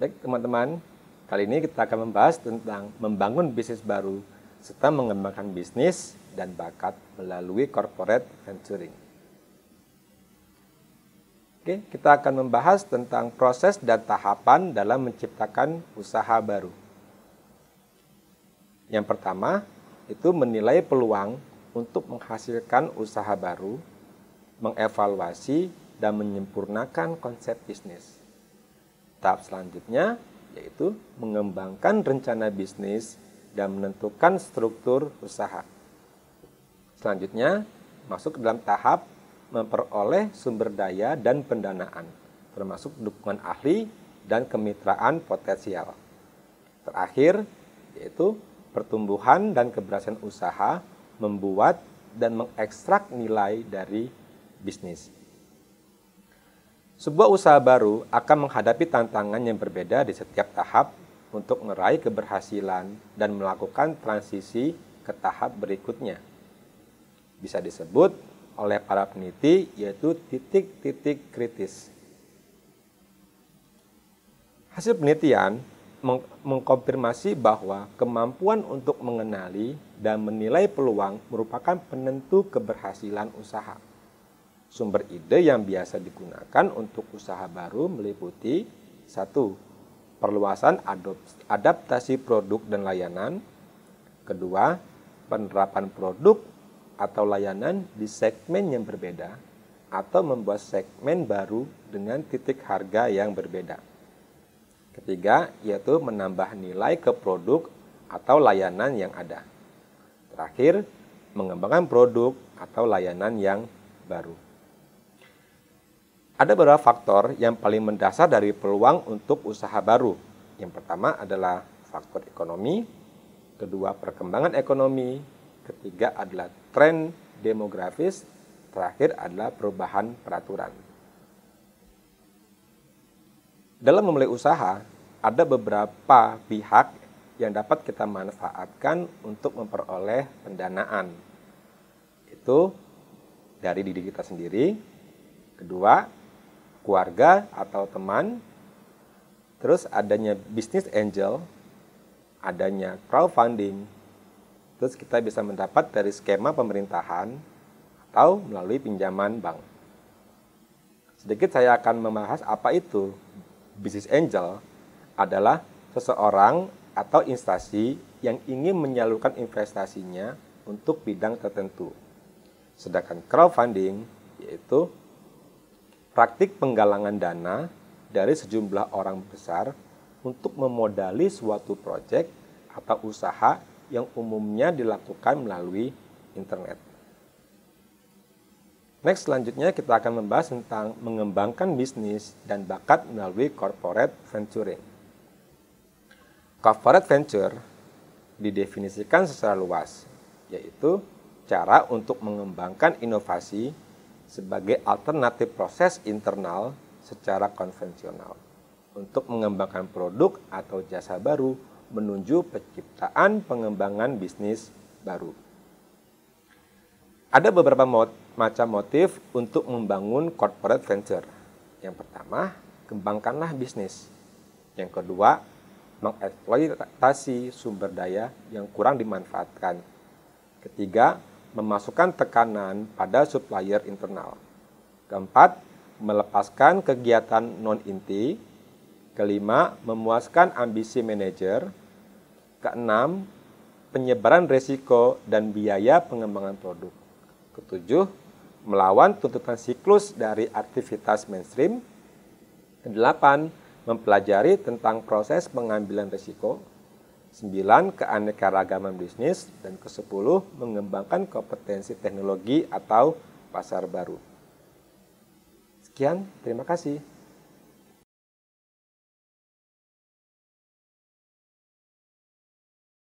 Baik teman-teman, kali ini kita akan membahas tentang membangun bisnis baru serta mengembangkan bisnis dan bakat melalui corporate venturing. Oke, kita akan membahas tentang proses dan tahapan dalam menciptakan usaha baru. Yang pertama, itu menilai peluang untuk menghasilkan usaha baru, mengevaluasi dan menyempurnakan konsep bisnis. Tahap selanjutnya yaitu mengembangkan rencana bisnis dan menentukan struktur usaha. Selanjutnya, masuk ke dalam tahap memperoleh sumber daya dan pendanaan, termasuk dukungan ahli dan kemitraan potensial. Terakhir, yaitu pertumbuhan dan keberhasilan usaha membuat dan mengekstrak nilai dari bisnis. Sebuah usaha baru akan menghadapi tantangan yang berbeda di setiap tahap untuk meraih keberhasilan dan melakukan transisi ke tahap berikutnya. Bisa disebut oleh para peneliti yaitu titik-titik kritis. Hasil penelitian mengkonfirmasi bahwa kemampuan untuk mengenali dan menilai peluang merupakan penentu keberhasilan usaha. Sumber ide yang biasa digunakan untuk usaha baru meliputi 1. Perluasan adaptasi produk dan layanan. Kedua, penerapan produk atau layanan di segmen yang berbeda atau membuat segmen baru dengan titik harga yang berbeda. Ketiga, yaitu menambah nilai ke produk atau layanan yang ada. Terakhir, mengembangkan produk atau layanan yang baru. Ada beberapa faktor yang paling mendasar dari peluang untuk usaha baru. Yang pertama adalah faktor ekonomi, kedua perkembangan ekonomi, ketiga adalah tren demografis, terakhir adalah perubahan peraturan. Dalam memulai usaha, ada beberapa pihak yang dapat kita manfaatkan untuk memperoleh pendanaan. Itu dari diri kita sendiri, kedua, keluarga atau teman, terus adanya business angel, adanya crowdfunding, terus kita bisa mendapat dari skema pemerintahan atau melalui pinjaman bank. Sedikit saya akan membahas apa itu. Business angel adalah seseorang atau instansi yang ingin menyalurkan investasinya untuk bidang tertentu. Sedangkan crowdfunding yaitu praktik penggalangan dana dari sejumlah orang besar untuk memodali suatu proyek atau usaha yang umumnya dilakukan melalui internet. Next, selanjutnya kita akan membahas tentang mengembangkan bisnis dan bakat melalui corporate venturing. Corporate venture didefinisikan secara luas, yaitu cara untuk mengembangkan inovasi sebagai alternatif proses internal secara konvensional untuk mengembangkan produk atau jasa baru menuju penciptaan pengembangan bisnis baru. Ada beberapa macam motif untuk membangun corporate venture. Yang pertama, kembangkanlah bisnis. Yang kedua, mengeksploitasi sumber daya yang kurang dimanfaatkan. Ketiga, memasukkan tekanan pada supplier internal. Keempat, melepaskan kegiatan non-inti. Kelima, memuaskan ambisi manajer. Keenam, penyebaran risiko dan biaya pengembangan produk. Ketujuh, melawan tuntutan siklus dari aktivitas mainstream. Kedelapan, mempelajari tentang proses pengambilan risiko. 9. Keanekaragaman bisnis, dan ke-10 mengembangkan kompetensi teknologi atau pasar baru. Sekian, terima kasih.